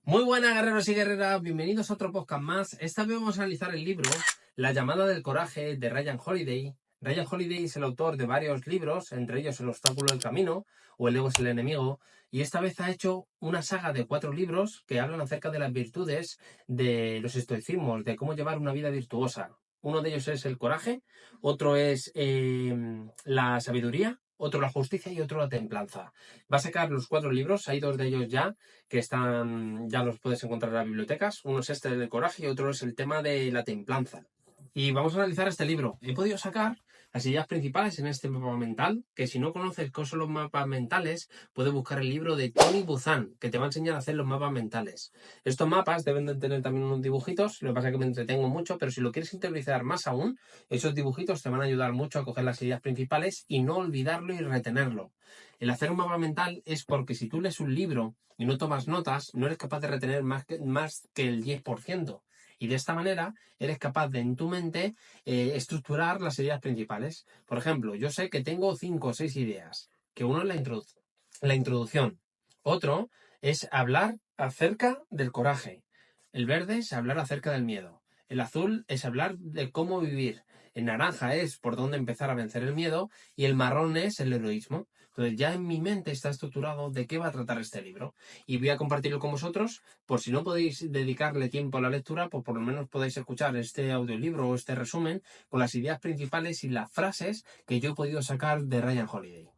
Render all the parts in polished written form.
Muy buenas, guerreros y guerreras, bienvenidos a otro podcast más. Esta vez vamos a analizar el libro La llamada del coraje de Ryan Holiday. Ryan Holiday es el autor de varios libros, entre ellos El obstáculo del camino o El ego es el enemigo, y esta vez ha hecho una saga de 4 libros que hablan acerca de las virtudes de los estoicismos, de cómo llevar una vida virtuosa. Uno de ellos es el coraje, otro es la sabiduría, otro la justicia y otro la templanza. Va a sacar los 4 libros, hay 2 de ellos que están, ya los puedes encontrar en las bibliotecas. Uno es este del coraje y otro es el tema de la templanza. Y vamos a analizar este libro. He podido sacar las ideas principales en este mapa mental, que si no conoces qué son los mapas mentales, puedes buscar el libro de Tony Buzan, que te va a enseñar a hacer los mapas mentales. Estos mapas deben de tener también unos dibujitos, lo que pasa es que me entretengo mucho, pero si lo quieres interiorizar más aún, esos dibujitos te van a ayudar mucho a coger las ideas principales y no olvidarlo y retenerlo. El hacer un mapa mental es porque si tú lees un libro y no tomas notas, no eres capaz de retener más que el 10%. Y de esta manera eres capaz de en tu mente estructurar las ideas principales. Por ejemplo, yo sé que tengo 5 o 6 ideas, que uno es la introducción, otro es hablar acerca del coraje, el verde es hablar acerca del miedo, el azul es hablar de cómo vivir, el naranja es por dónde empezar a vencer el miedo y el marrón es el heroísmo. Entonces ya en mi mente está estructurado de qué va a tratar este libro y voy a compartirlo con vosotros. Por si no podéis dedicarle tiempo a la lectura, pues por lo menos podéis escuchar este audiolibro o este resumen con las ideas principales y las frases que yo he podido sacar de Ryan Holiday.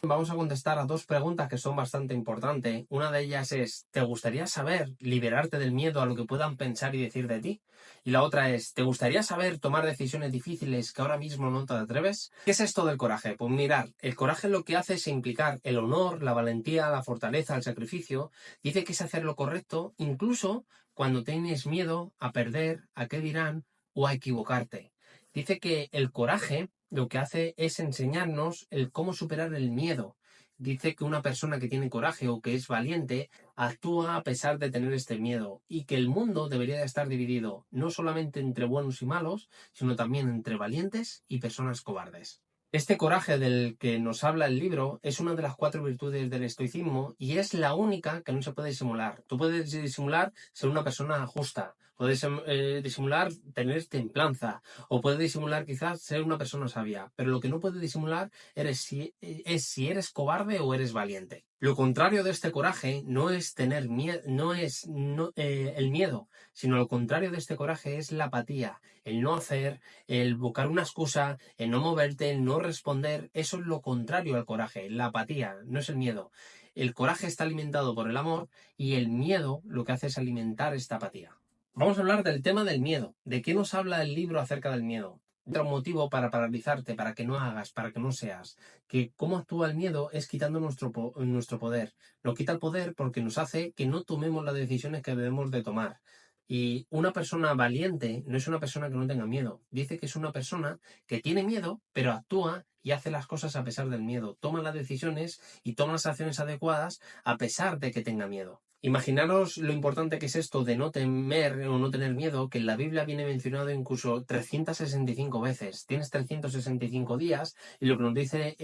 Vamos a contestar a 2 preguntas que son bastante importantes. Una de ellas es, ¿te gustaría saber liberarte del miedo a lo que puedan pensar y decir de ti? Y la otra es, ¿te gustaría saber tomar decisiones difíciles que ahora mismo no te atreves? ¿Qué es esto del coraje? Pues mirar, el coraje lo que hace es implicar el honor, la valentía, la fortaleza, el sacrificio. Dice que es hacer lo correcto, incluso cuando tienes miedo a perder, a qué dirán o a equivocarte. Dice que el coraje lo que hace es enseñarnos el cómo superar el miedo. Dice que una persona que tiene coraje o que es valiente actúa a pesar de tener este miedo y que el mundo debería de estar dividido no solamente entre buenos y malos, sino también entre valientes y personas cobardes. Este coraje del que nos habla el libro es una de las 4 virtudes del estoicismo y es la única que no se puede disimular. Tú puedes disimular ser una persona justa, puedes disimular tener templanza o puedes disimular quizás ser una persona sabia, pero lo que no puedes disimular es si eres cobarde o eres valiente. Lo contrario de este coraje no es tener miedo, no es el miedo, sino lo contrario de este coraje es la apatía, el no hacer, el buscar una excusa, el no moverte, el no responder. Eso es lo contrario al coraje, la apatía, no es el miedo. El coraje está alimentado por el amor y el miedo lo que hace es alimentar esta apatía. Vamos a hablar del tema del miedo. ¿De qué nos habla el libro acerca del miedo? Otro motivo para paralizarte, para que no hagas, para que no seas. Que cómo actúa el miedo es quitando nuestro poder. Nos quita el poder porque nos hace que no tomemos las decisiones que debemos de tomar. Y una persona valiente no es una persona que no tenga miedo. Dice que es una persona que tiene miedo, pero actúa y hace las cosas a pesar del miedo. Toma las decisiones y toma las acciones adecuadas a pesar de que tenga miedo. Imaginaros lo importante que es esto de no temer o no tener miedo, que en la Biblia viene mencionado incluso 365 veces. Tienes 365 días y lo que nos dice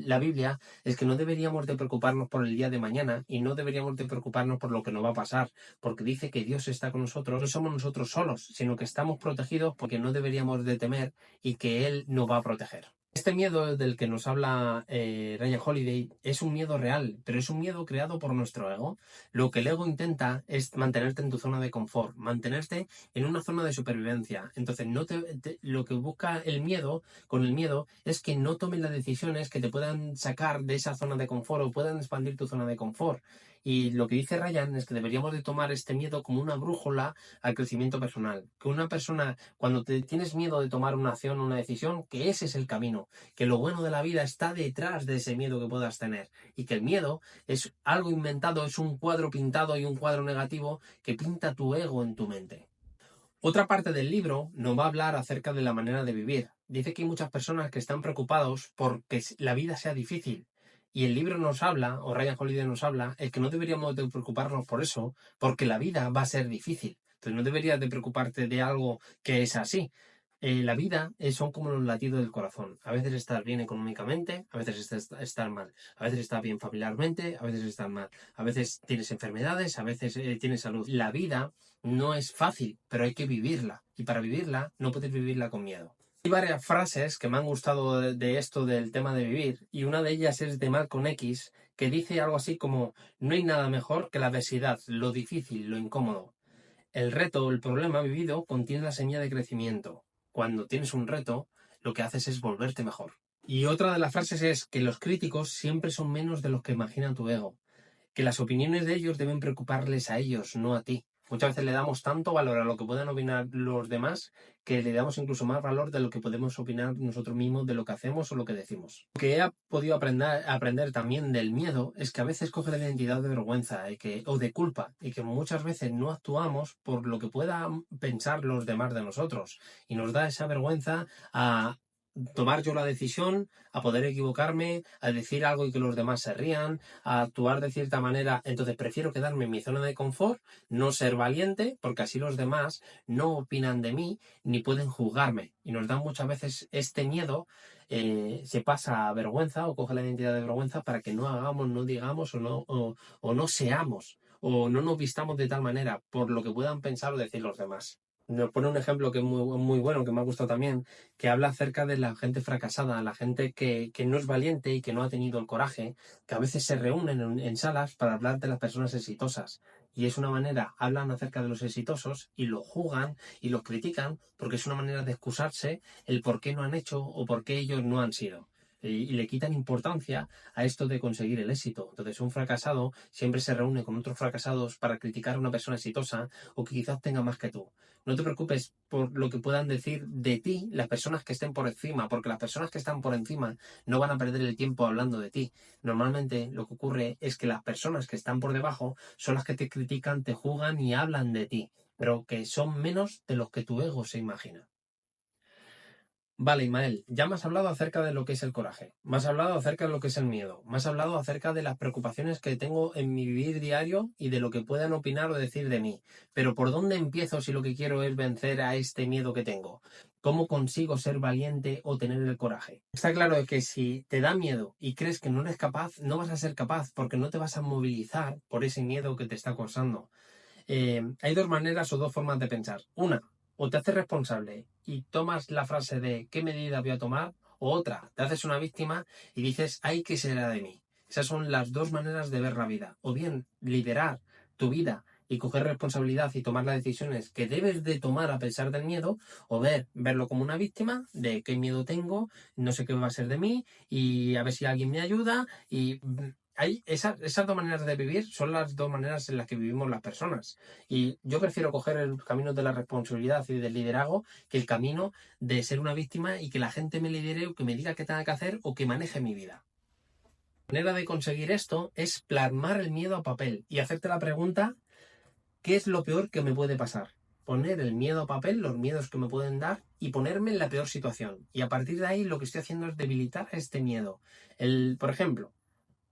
la Biblia es que no deberíamos de preocuparnos por el día de mañana y no deberíamos de preocuparnos por lo que nos va a pasar, porque dice que Dios está con nosotros, no somos nosotros solos, sino que estamos protegidos porque no deberíamos de temer y que Él nos va a proteger. Este miedo del que nos habla Ryan Holiday es un miedo real, pero es un miedo creado por nuestro ego. Lo que el ego intenta es mantenerte en tu zona de confort, mantenerte en una zona de supervivencia. Entonces, lo que busca el miedo, con el miedo, es que no tomes las decisiones que te puedan sacar de esa zona de confort o puedan expandir tu zona de confort. Y lo que dice Ryan es que deberíamos de tomar este miedo como una brújula al crecimiento personal. Que una persona, cuando tienes miedo de tomar una acción, una decisión, que ese es el camino. Que lo bueno de la vida está detrás de ese miedo que puedas tener. Y que el miedo es algo inventado, es un cuadro pintado y un cuadro negativo que pinta tu ego en tu mente. Otra parte del libro nos va a hablar acerca de la manera de vivir. Dice que hay muchas personas que están preocupados porque la vida sea difícil. Y el libro nos habla, o Ryan Holiday nos habla, es que no deberíamos de preocuparnos por eso, porque la vida va a ser difícil. Entonces no deberías de preocuparte de algo que es así. La vida son como los latidos del corazón. A veces estás bien económicamente, a veces estás mal. A veces estás bien familiarmente, a veces estás mal. A veces tienes enfermedades, a veces tienes salud. La vida no es fácil, pero hay que vivirla. Y para vivirla, no puedes vivirla con miedo. Hay varias frases que me han gustado de esto del tema de vivir, y una de ellas es de Malcolm X, que dice algo así como: no hay nada mejor que la adversidad, lo difícil, lo incómodo. El reto, el problema vivido, contiene la semilla de crecimiento. Cuando tienes un reto, lo que haces es volverte mejor. Y otra de las frases es que los críticos siempre son menos de los que imagina tu ego, que las opiniones de ellos deben preocuparles a ellos, no a ti. Muchas veces le damos tanto valor a lo que puedan opinar los demás que le damos incluso más valor de lo que podemos opinar nosotros mismos de lo que hacemos o lo que decimos. Lo que he podido aprender también del miedo es que a veces coge la identidad de vergüenza o de culpa, y que muchas veces no actuamos por lo que puedan pensar los demás de nosotros, y nos da esa vergüenza a tomar yo la decisión, a poder equivocarme, a decir algo y que los demás se rían, a actuar de cierta manera. Entonces prefiero quedarme en mi zona de confort, no ser valiente, porque así los demás no opinan de mí ni pueden juzgarme. Y nos da muchas veces este miedo, se pasa a vergüenza o coge la identidad de vergüenza para que no hagamos, no digamos o no seamos o no nos vistamos de tal manera por lo que puedan pensar o decir los demás. Nos pone un ejemplo que es muy bueno, que me ha gustado también, que habla acerca de la gente fracasada, la gente que no es valiente y que no ha tenido el coraje, que a veces se reúnen en salas para hablar de las personas exitosas. Y es una manera, hablan acerca de los exitosos y lo juzgan y los critican porque es una manera de excusarse el por qué no han hecho o por qué ellos no han sido. Y le quitan importancia a esto de conseguir el éxito. Entonces, un fracasado siempre se reúne con otros fracasados para criticar a una persona exitosa o que quizás tenga más que tú. No te preocupes por lo que puedan decir de ti las personas que estén por encima, porque las personas que están por encima no van a perder el tiempo hablando de ti. Normalmente lo que ocurre es que las personas que están por debajo son las que te critican, te juzgan y hablan de ti, pero que son menos de los que tu ego se imagina. Vale, Ismael, ya me has hablado acerca de lo que es el coraje, me has hablado acerca de lo que es el miedo, me has hablado acerca de las preocupaciones que tengo en mi vivir diario y de lo que puedan opinar o decir de mí. Pero ¿por dónde empiezo si lo que quiero es vencer a este miedo que tengo? ¿Cómo consigo ser valiente o tener el coraje? Está claro que si te da miedo y crees que no eres capaz, no vas a ser capaz porque no te vas a movilizar por ese miedo que te está causando. Hay dos maneras o dos formas de pensar. Una, o te haces responsable y tomas la frase de ¿qué medida voy a tomar? O otra, te haces una víctima y dices ¿ay, qué será de mí? Esas son las dos maneras de ver la vida. O bien liderar tu vida y coger responsabilidad y tomar las decisiones que debes de tomar a pesar del miedo, o verlo como una víctima de qué miedo tengo, no sé qué va a ser de mí y a ver si alguien me ayuda. Y esas dos maneras de vivir son las dos maneras en las que vivimos las personas. Y yo prefiero coger el camino de la responsabilidad y del liderazgo que el camino de ser una víctima y que la gente me lidere o que me diga qué tenga que hacer o que maneje mi vida. La manera de conseguir esto es plasmar el miedo a papel y hacerte la pregunta: ¿qué es lo peor que me puede pasar? Poner el miedo a papel, los miedos que me pueden dar, y ponerme en la peor situación. Y a partir de ahí lo que estoy haciendo es debilitar este miedo. Por ejemplo,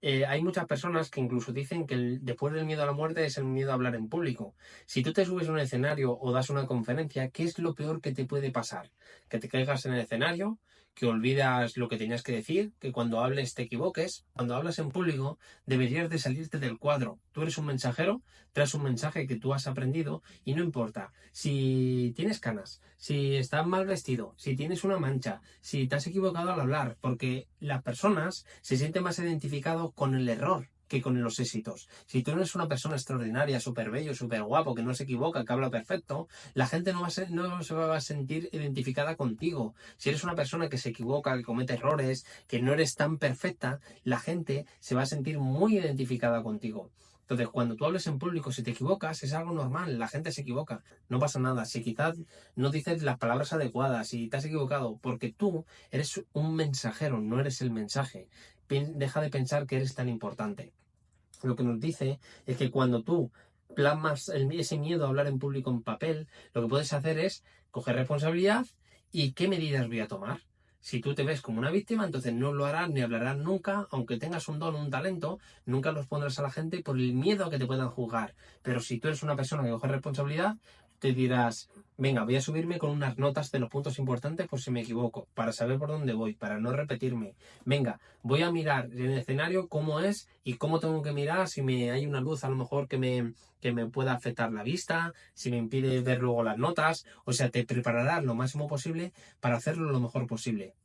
hay muchas personas que incluso dicen que después del miedo a la muerte es el miedo a hablar en público. Si tú te subes a un escenario o das una conferencia, ¿qué es lo peor que te puede pasar? Que te caigas en el escenario, que olvidas lo que tenías que decir, que cuando hables te equivoques. Cuando hablas en público deberías de salirte del cuadro. Tú eres un mensajero, traes un mensaje que tú has aprendido y no importa si tienes canas, si estás mal vestido, si tienes una mancha, si te has equivocado al hablar, porque las personas se sienten más identificados con el error que con los éxitos. Si tú eres una persona extraordinaria, súper bello, súper guapo, que no se equivoca, que habla perfecto, la gente no se va a sentir identificada contigo. Si eres una persona que se equivoca, que comete errores, que no eres tan perfecta, la gente se va a sentir muy identificada contigo. Entonces, cuando tú hables en público, si te equivocas, es algo normal, la gente se equivoca, no pasa nada. Si quizás no dices las palabras adecuadas, si te has equivocado, porque tú eres un mensajero, no eres el mensaje. Deja de pensar que eres tan importante. Lo que nos dice es que cuando tú plasmas ese miedo a hablar en público en papel, lo que puedes hacer es coger responsabilidad y qué medidas voy a tomar. Si tú te ves como una víctima, entonces no lo harás ni hablarás nunca, aunque tengas un don, un talento, nunca los pondrás a la gente por el miedo a que te puedan juzgar. Pero si tú eres una persona que coge responsabilidad, te dirás, venga, voy a subirme con unas notas de los puntos importantes por si me equivoco, para saber por dónde voy, para no repetirme. Venga, voy a mirar en el escenario cómo es y cómo tengo que mirar, si me hay una luz a lo mejor que me pueda afectar la vista, si me impide ver luego las notas. O sea, te prepararás lo máximo posible para hacerlo lo mejor posible.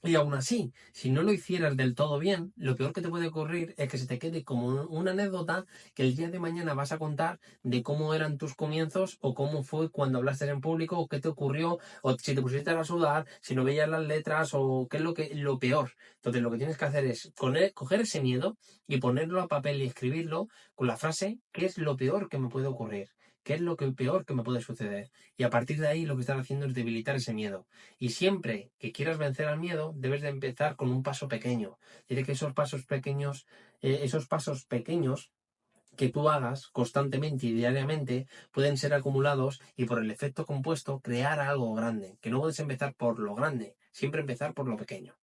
Y aún así, si no lo hicieras del todo bien, lo peor que te puede ocurrir es que se te quede como una anécdota que el día de mañana vas a contar de cómo eran tus comienzos o cómo fue cuando hablaste en público o qué te ocurrió o si te pusiste a sudar, si no veías las letras o qué es lo peor. Entonces lo que tienes que hacer es coger ese miedo y ponerlo a papel y escribirlo con la frase ¿qué es lo peor que me puede ocurrir? ¿Qué es lo peor que me puede suceder? Y a partir de ahí lo que estás haciendo es debilitar ese miedo. Y siempre que quieras vencer al miedo, debes de empezar con un paso pequeño. Dice que esos pasos pequeños que tú hagas constantemente y diariamente pueden ser acumulados y por el efecto compuesto crear algo grande. Que no puedes empezar por lo grande, siempre empezar por lo pequeño.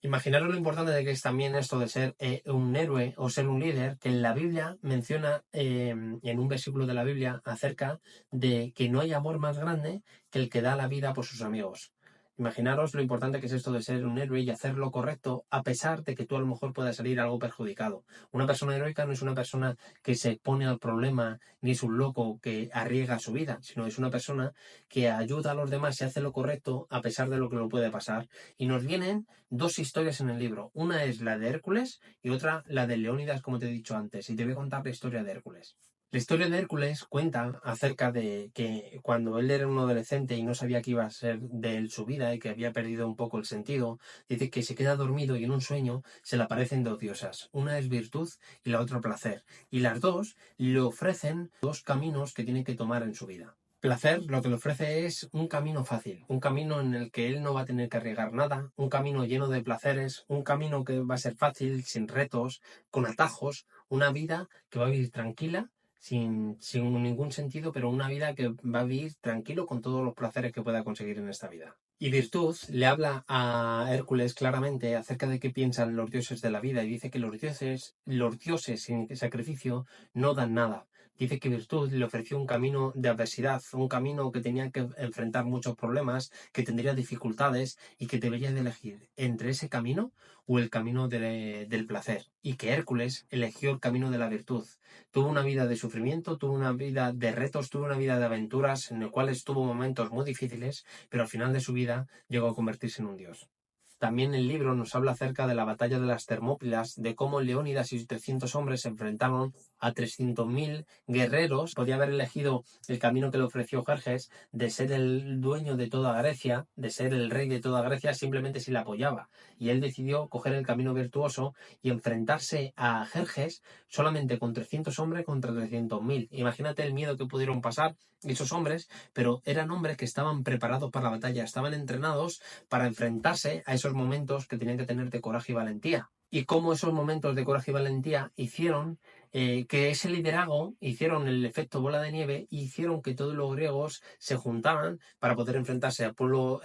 Imaginaros lo importante de que es también esto de ser un héroe o ser un líder, que en la Biblia menciona, en un versículo de la Biblia, acerca de que no hay amor más grande que el que da la vida por sus amigos. Imaginaros lo importante que es esto de ser un héroe y hacer lo correcto a pesar de que tú a lo mejor puedas salir algo perjudicado. Una persona heroica no es una persona que se pone al problema ni es un loco que arriesga su vida, sino es una persona que ayuda a los demás y hace lo correcto a pesar de lo que le puede pasar. Y nos vienen dos historias en el libro. Una es la de Hércules y otra la de Leónidas, como te he dicho antes. Y te voy a contar la historia de Hércules. La historia de Hércules cuenta acerca de que cuando él era un adolescente y no sabía qué iba a ser de él su vida y que había perdido un poco el sentido, dice que se queda dormido y en un sueño se le aparecen dos diosas. Una es virtud y la otra placer. Y las dos le ofrecen dos caminos que tiene que tomar en su vida. Placer lo que le ofrece es un camino fácil, un camino en el que él no va a tener que arriesgar nada, un camino lleno de placeres, un camino que va a ser fácil, sin retos, con atajos, una vida que va a vivir tranquila, sin ningún sentido, pero una vida que va a vivir tranquilo con todos los placeres que pueda conseguir en esta vida. Y Virtud le habla a Hércules claramente acerca de qué piensan los dioses de la vida y dice que los dioses sin sacrificio no dan nada. Dice que Virtud le ofreció un camino de adversidad, un camino que tenía que enfrentar muchos problemas, que tendría dificultades y que debería de elegir entre ese camino o el camino del placer. Y que Hércules eligió el camino de la virtud. Tuvo una vida de sufrimiento, tuvo una vida de retos, tuvo una vida de aventuras en el cual tuvo momentos muy difíciles, pero al final de su vida llegó a convertirse en un dios. También el libro nos habla acerca de la batalla de las Termópilas, de cómo Leónidas y sus 300 hombres se enfrentaron a 300.000 guerreros. Podía haber elegido el camino que le ofreció Jerjes de ser el dueño de toda Grecia, de ser el rey de toda Grecia, simplemente si le apoyaba. Y él decidió coger el camino virtuoso y enfrentarse a Jerjes solamente con 300 hombres contra 300.000. Imagínate el miedo que pudieron pasar esos hombres, pero eran hombres que estaban preparados para la batalla, estaban entrenados para enfrentarse a esos momentos que tenían que tener de coraje y valentía. Y cómo esos momentos de coraje y valentía hicieron que ese liderazgo, hicieron el efecto bola de nieve y hicieron que todos los griegos se juntaran para poder enfrentarse al pueblo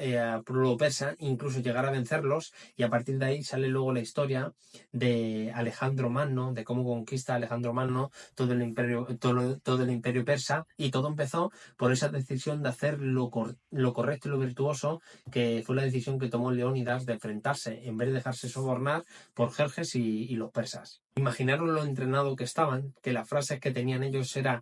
persa, incluso llegar a vencerlos. Y a partir de ahí sale luego la historia de Alejandro Magno, de cómo conquista Alejandro Magno todo el imperio persa. Y todo empezó por esa decisión de hacer lo correcto y lo virtuoso, que fue la decisión que tomó Leónidas de enfrentarse, en vez de dejarse sobornar por Jerjes y los persas. Imaginaron lo entrenado que estaban, que las frases que tenían ellos era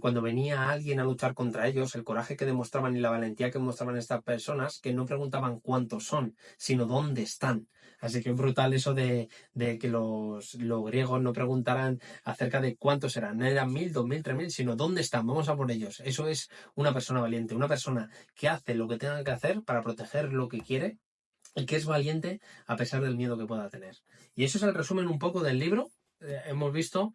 cuando venía alguien a luchar contra ellos, el coraje que demostraban y la valentía que mostraban estas personas, que no preguntaban cuántos son, sino dónde están. Así que es brutal eso de que los griegos no preguntaran acerca de cuántos eran. No eran 1.000, 2.000, 3.000, sino dónde están, vamos a por ellos. Eso es una persona valiente, una persona que hace lo que tenga que hacer para proteger lo que quiere y que es valiente a pesar del miedo que pueda tener. Y eso es el resumen un poco del libro. Hemos visto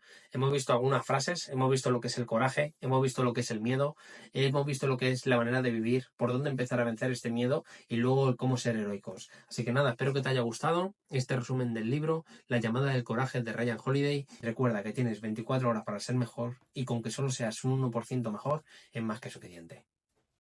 algunas frases, hemos visto lo que es el coraje, hemos visto lo que es el miedo, hemos visto lo que es la manera de vivir, por dónde empezar a vencer este miedo y luego el cómo ser heroicos. Así que nada, espero que te haya gustado este resumen del libro, La llamada del coraje de Ryan Holiday. Recuerda que tienes 24 horas para ser mejor y con que solo seas un 1% mejor es más que suficiente.